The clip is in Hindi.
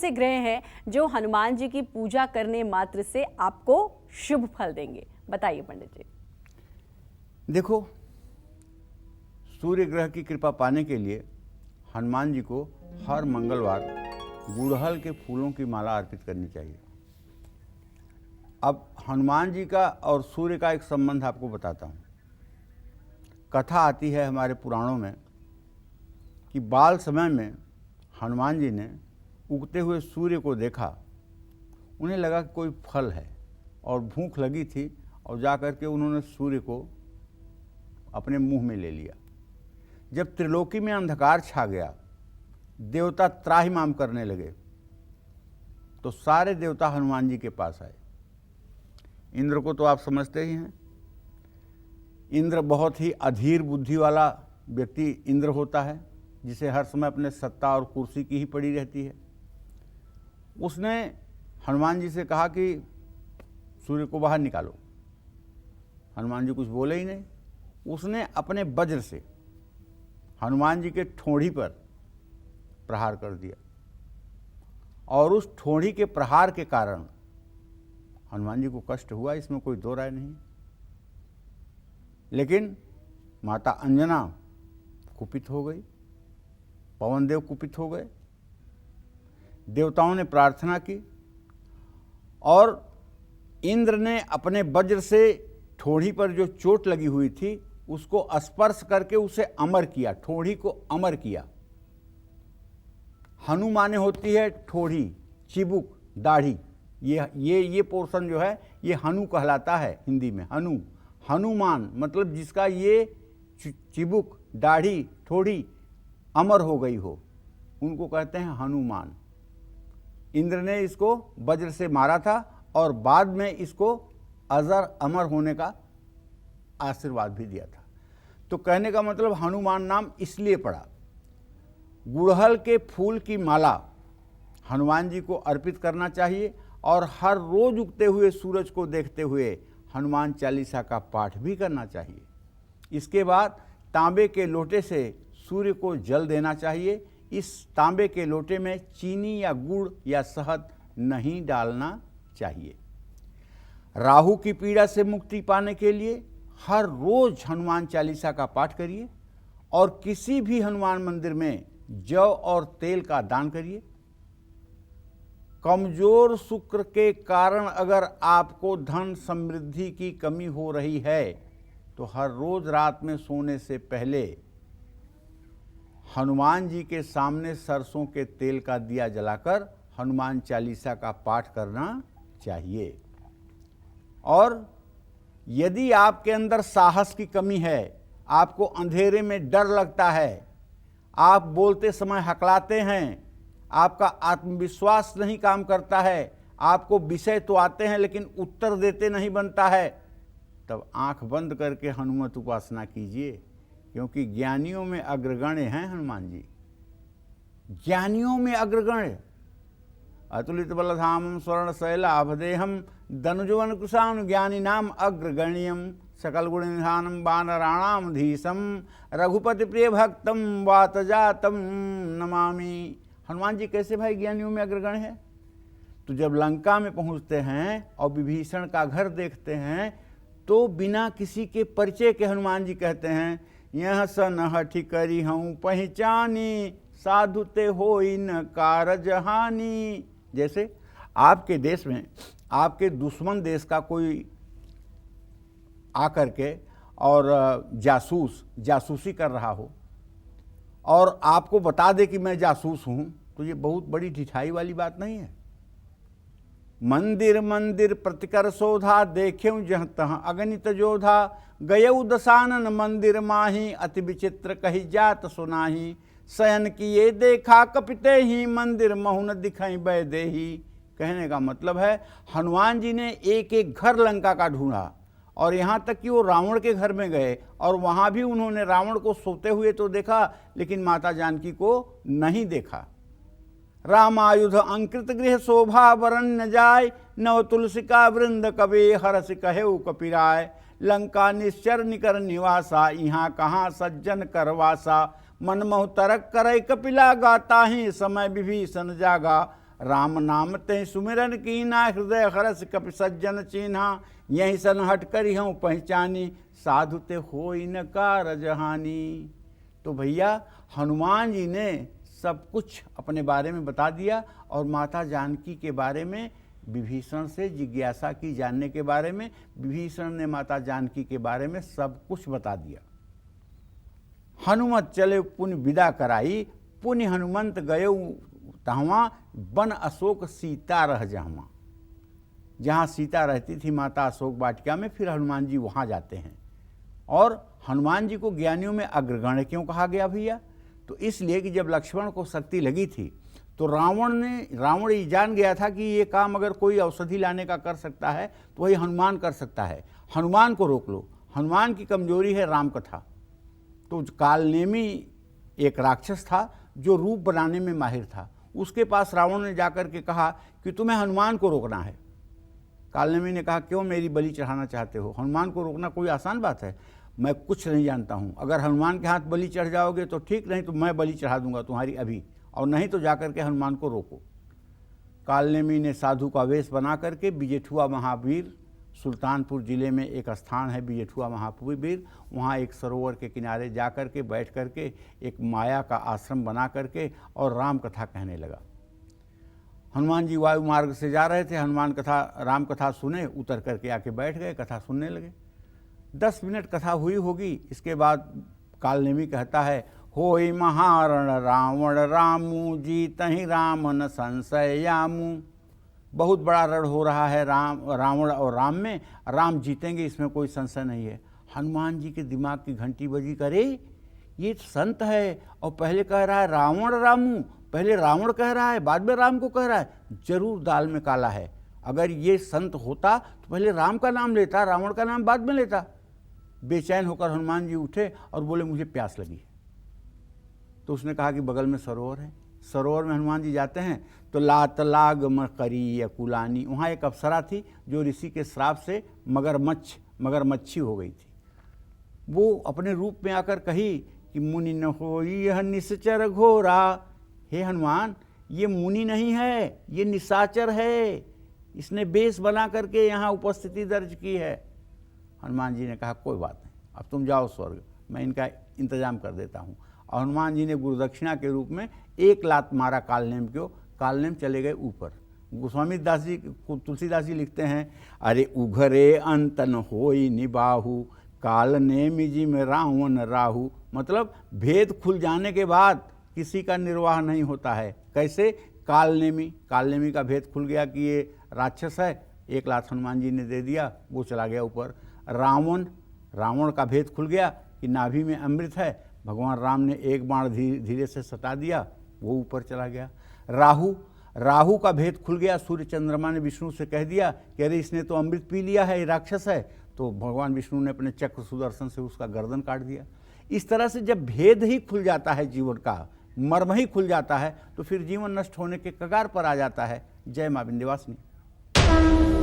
ऐसे ग्रह हैं जो हनुमान जी की पूजा करने मात्र से आपको शुभ फल देंगे? बताइए पंडित जी। देखो, सूर्य ग्रह की कृपा पाने के लिए हनुमान जी को हर मंगलवार गुड़हल के फूलों की माला अर्पित करनी चाहिए। अब हनुमान जी का और सूर्य का एक संबंध आपको बताता हूँ। कथा आती है हमारे पुराणों में कि बाल समय में हनुमान जी ने उगते हुए सूर्य को देखा। उन्हें लगा कि कोई फल है और भूख लगी थी, और जा कर के उन्होंने सूर्य को अपने मुंह में ले लिया। जब त्रिलोकी में अंधकार छा गया, देवता त्राहिमाम करने लगे, तो सारे देवता हनुमान जी के पास आए। इंद्र को तो आप समझते ही हैं। इंद्र बहुत ही अधीर बुद्धि वाला व्यक्ति इंद्र होता है, जिसे हर समय अपने सत्ता और कुर्सी की ही पड़ी रहती है। उसने हनुमान जी से कहा कि सूर्य को बाहर निकालो। हनुमान जी कुछ बोले ही नहीं। उसने अपने वज्र से हनुमान जी के ठोड़ी पर प्रहार कर दिया, और उस ठोड़ी के प्रहार के कारण हनुमान जी को कष्ट हुआ, इसमें कोई दो राय नहीं। लेकिन माता अंजना कुपित हो गई, पवन देव कुपित हो गए। देवताओं ने प्रार्थना की और इंद्र ने अपने वज्र से ठोड़ी पर जो चोट लगी हुई थी उसको स्पर्श करके उसे अमर किया, ठोड़ी को अमर किया। हनु माने होती है ठोड़ी, चिबुक, दाढ़ी। ये पोर्शन जो है ये हनु कहलाता है हिंदी में। हनुमान मतलब जिसका ये चिबुक, दाढ़ी, ठोड़ी अमर हो गई हो, उनको कहते हैं हनुमान। इंद्र ने इसको वज्र से मारा था और बाद में इसको अजर अमर होने का आशीर्वाद भी दिया था। तो कहने का मतलब हनुमान नाम इसलिए पड़ा। गुड़हल के फूल की माला हनुमान जी को अर्पित करना चाहिए, और हर रोज उगते हुए सूरज को देखते हुए हनुमान चालीसा का पाठ भी करना चाहिए। इसके बाद तांबे के लोटे से सूर्य को जल देना चाहिए। इस तांबे के लोटे में चीनी या गुड़ या शहद नहीं डालना चाहिए। राहु की पीड़ा से मुक्ति पाने के लिए हर रोज हनुमान चालीसा का पाठ करिए, और किसी भी हनुमान मंदिर में जौ और तेल का दान करिए। कमजोर शुक्र के कारण अगर आपको धन समृद्धि की कमी हो रही है, तो हर रोज रात में सोने से पहले हनुमान जी के सामने सरसों के तेल का दिया जलाकर हनुमान चालीसा का पाठ करना चाहिए। और यदि आपके अंदर साहस की कमी है, आपको अंधेरे में डर लगता है, आप बोलते समय हकलाते हैं, आपका आत्मविश्वास नहीं काम करता है, आपको विषय तो आते हैं लेकिन उत्तर देते नहीं बनता है, तब आंख बंद करके हनुमत उपासना कीजिए, क्योंकि ज्ञानियों में अग्रगण्य हैं हनुमान जी। ज्ञानियों में अग्रगण्य। अतुलित बलधामं स्वर्ण शैलाभदेहम धनुजवन कुशान ज्ञानी नाम अग्रगण्यम सकल गुण निधानम वानराणाम धीशम रघुपति प्रिय भक्तम वातजातम नमामि। हनुमान जी कैसे भाई ज्ञानियों में अग्रगण्य है? तो जब लंका में पहुंचते हैं और विभीषण का घर देखते हैं, तो बिना किसी के परिचय के हनुमान जी कहते हैं, यह सन हठि करी हूँ पहचानी साधु ते होई न कारज हानि। जैसे आपके देश में आपके दुश्मन देश का कोई आकर के और जासूसी कर रहा हो और आपको बता दे कि मैं जासूस हूं, तो ये बहुत बड़ी ढिठाई वाली बात नहीं है। मंदिर मंदिर प्रतिकर शोधा देख्यऊ जह तह अगणित जोधा गयऊ दसानन मंदिर माही अति विचित्र कही जात सुनाही शयन किए देखा कपिते ही मंदिर महुन दिखाई बैदे ही। कहने का मतलब है हनुमान जी ने एक एक घर लंका का ढूंढा, और यहाँ तक कि वो रावण के घर में गए और वहाँ भी उन्होंने रावण को सोते हुए तो देखा, लेकिन माता जानकी को नहीं देखा। रामायुध अंकृत गृह शोभा वरण्य जाय नव तुलसिका वृंद कवे हरस कहेउ कपिराय। लंका निश्चर निकर निवासा यहाँ कहाँ सज्जन करवासा। मनमहु तरक करय कपिला गाता ही समय विभीषण जागा। राम नाम ते सुमिरन कीना, हृदय हरस कपि सज्जन चीन्हा, यही सन हट करी हूँ पहचानी, साधु ते होई न कारज हानि। तो भैया हनुमान जी ने सब कुछ अपने बारे में बता दिया और माता जानकी के बारे में विभीषण से जिज्ञासा की, जानने के बारे में। विभीषण ने माता जानकी के बारे में सब कुछ बता दिया। हनुमत चले पुनि विदा कराई, पुनि हनुमंत गयो तहवा, बन अशोक सीता रह जहवा। जहाँ सीता रहती थी माता अशोक वाटिका में, फिर हनुमान जी वहाँ जाते हैं। और हनुमान जी को ज्ञानियों में अग्रगण्य क्यों कहा गया भैया? तो इसलिए कि जब लक्ष्मण को शक्ति लगी थी तो रावण ये जान गया था कि ये काम अगर कोई औषधि लाने का कर सकता है तो वही हनुमान कर सकता है। हनुमान को रोक लो। हनुमान की कमजोरी है राम कथा। तो कालनेमी एक राक्षस था जो रूप बनाने में माहिर था। उसके पास रावण ने जाकर के कहा कि तुम्हें हनुमान को रोकना है। कालनेमी ने कहा क्यों मेरी बलि चढ़ाना चाहते हो? हनुमान को रोकना कोई आसान बात है? मैं कुछ नहीं जानता हूँ। अगर हनुमान के हाथ बलि चढ़ जाओगे तो ठीक, नहीं तो मैं बलि चढ़ा दूंगा तुम्हारी अभी, और नहीं तो जाकर के हनुमान को रोको। कालनेमी ने साधु का वेश बना करके बिजेठुआ महावीर, सुल्तानपुर जिले में एक स्थान है बिजेठुआ महावीर, वहाँ एक सरोवर के किनारे जा कर के बैठ करके एक माया का आश्रम बना करके और राम कथा कहने लगा। हनुमान जी वायु मार्ग से जा रहे थे, हनुमान कथा राम कथा सुने, उतर करके आके बैठ गए, कथा सुनने लगे। 10 मिनट कथा हुई होगी। इसके बाद कालनेमी कहता है, होई महारण रावण रामू, जीतहि राम न संशय यामू। बहुत बड़ा रण हो रहा है रावण और राम में, राम जीतेंगे इसमें कोई संशय नहीं है। हनुमान जी के दिमाग की घंटी बजी, करे ये संत है और पहले कह रहा है रावण रामू, पहले रावण कह रहा है बाद में राम को कह रहा है, जरूर दाल में काला है। अगर ये संत होता तो पहले राम का नाम लेता, रावण का नाम बाद में लेता। बेचैन होकर हनुमान जी उठे और बोले मुझे प्यास लगी है। तो उसने कहा कि बगल में सरोवर है। सरोवर में हनुमान जी जाते हैं तो लात लाग मकरी अकुलानी, वहाँ एक अप्सरा थी जो ऋषि के श्राप से मगरमच्छी हो गई थी। वो अपने रूप में आकर कही कि मुनि न हो यह निश्चर घोरा। हे हनुमान, ये मुनि नहीं है, ये निशाचर है, इसने बेश बना करके यहाँ उपस्थिति दर्ज की है। हनुमान जी ने कहा कोई बात नहीं, अब तुम जाओ स्वर्ग, मैं इनका इंतजाम कर देता हूँ। और हनुमान जी ने गुरुदक्षिणा के रूप में 1 लात मारा कालनेम को, कालनेम चले गए ऊपर। गोस्वामी दास जी, तुलसीदास जी लिखते हैं, अरे उघरे अंतन होई निबाहु, कालनेम जी में रावण राहु। मतलब भेद खुल जाने के बाद किसी का निर्वाह नहीं होता है। कैसे? कालनेमी का भेद खुल गया कि ये राक्षस है, 1 लात हनुमान जी ने दे दिया, वो चला गया ऊपर। रावण का भेद खुल गया कि नाभि में अमृत है, भगवान राम ने 1 बाण धीरे से सटा दिया, वो ऊपर चला गया। राहु का भेद खुल गया, सूर्य चंद्रमा ने विष्णु से कह दिया कि अरे इसने तो अमृत पी लिया है, ये राक्षस है। तो भगवान विष्णु ने अपने चक्र सुदर्शन से उसका गर्दन काट दिया। इस तरह से जब भेद ही खुल जाता है जीवन का, मर्म ही खुल जाता है, तो फिर जीवन नष्ट होने के कगार पर आ जाता है। जय मां विंध्यवासिनी।